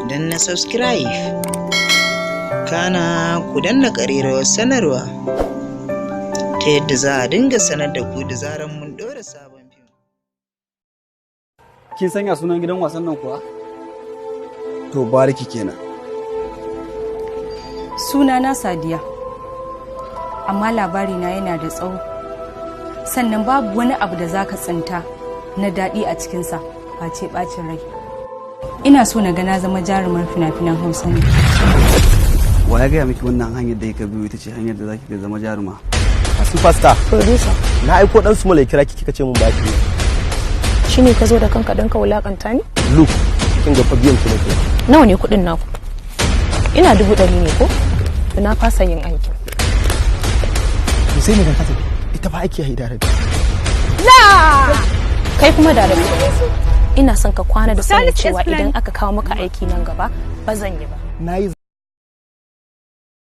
danna subscribe, kana ku danna ƙararrawar sanarwa ta yadda za a dinga sanar da ku da zarar mun ɗora sabon fim. Kin sanya sunan gidan wasan nan kuwa? To bariki kenan. Sunana Sadiya, amma labarina yana da tsawo, sannan babu wani abu da zaka tsinta na daɗi a cikinsa face ɓacin rai. Ina so na ga na zama jarumar fina-finan Hausa ne. Wa ya gaya miki wannan hanyar da kika biyo ita ce hanyar da zaki zama jaruma? Superstar. Producer. Na aiko dan su malai kira kika ce mun baki. Shine ka zo da kanka dan ka wulakanta ni? Look, kin ga fa biyan ku nake. Nawa ne kuɗin naku? Ina 100 ne ko? To na fasa yin aikin. To sai ne ka tafi. Ita fa aiki a hidare. La! Kai kuma da rabi. Ina son ka kwana da sanin cewa idan aka kawo maka aiki nan gaba ba zan yi ba. Na yi